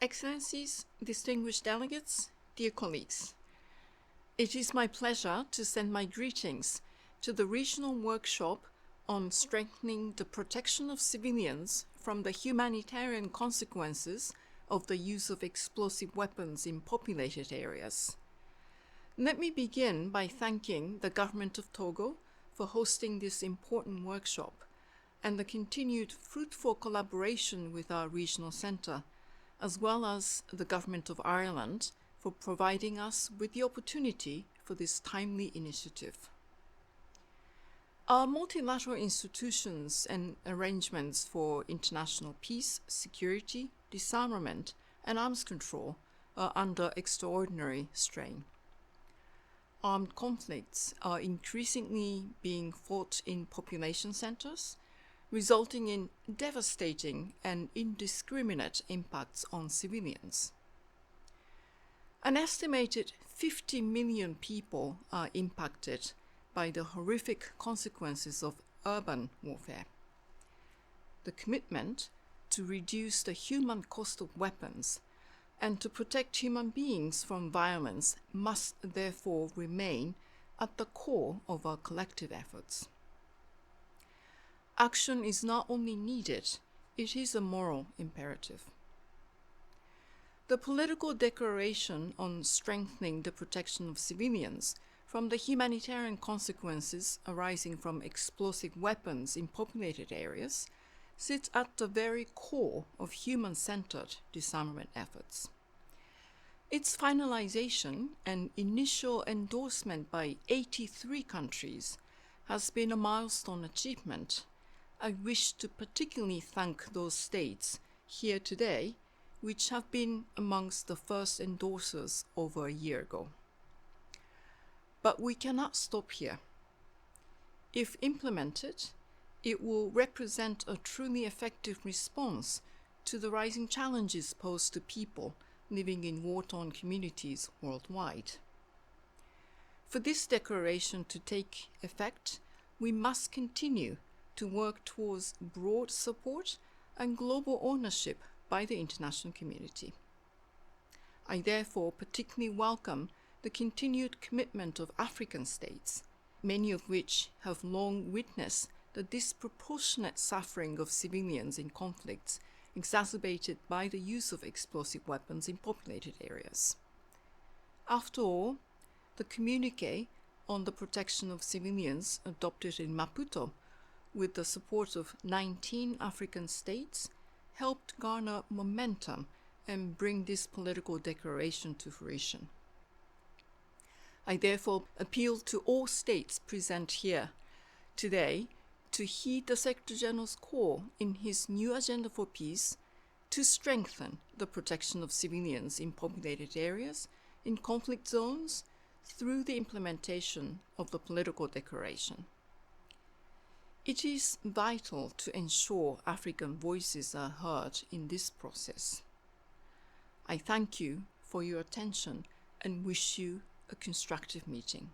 Excellencies, distinguished delegates, dear colleagues, it is my pleasure to send my greetings to the regional workshop on strengthening the protection of civilians from the humanitarian consequences of the use of explosive weapons in populated areas. Let me begin by thanking the government of Togo for hosting this important workshop and the continued fruitful collaboration with our regional center, as well as the government of Ireland for providing us with the opportunity for this timely initiative. Our multilateral institutions and arrangements for international peace, security, disarmament, and arms control are under extraordinary strain. Armed conflicts are increasingly being fought in population centers, resulting in devastating and indiscriminate impacts on civilians. An estimated 50 million people are impacted by the horrific consequences of urban warfare. The commitment to reduce the human cost of weapons and to protect human beings from violence must therefore remain at the core of our collective efforts. Action is not only needed, it is a moral imperative. The political declaration on strengthening the protection of civilians from the humanitarian consequences arising from explosive weapons in populated areas sits at the very core of human-centered disarmament efforts. Its finalization and initial endorsement by 83 countries has been a milestone achievement. I wish to particularly thank those states here today which have been amongst the first endorsers over a year ago. But we cannot stop here. If implemented, it will represent a truly effective response to the rising challenges posed to people living in war-torn communities worldwide. For this declaration to take effect, we must continue to work towards broad support and global ownership by the international community. I therefore particularly welcome the continued commitment of African states, many of which have long witnessed the disproportionate suffering of civilians in conflicts exacerbated by the use of explosive weapons in populated areas. After all, the communiqué on the protection of civilians adopted in Maputo with the support of 19 African states helped garner momentum and bring this political declaration to fruition. I therefore appeal to all states present here today to heed the Secretary General's call in his new agenda for peace to strengthen the protection of civilians in populated areas, in conflict zones, through the implementation of the political declaration. It is vital to ensure African voices are heard in this process. I thank you for your attention and wish you a constructive meeting.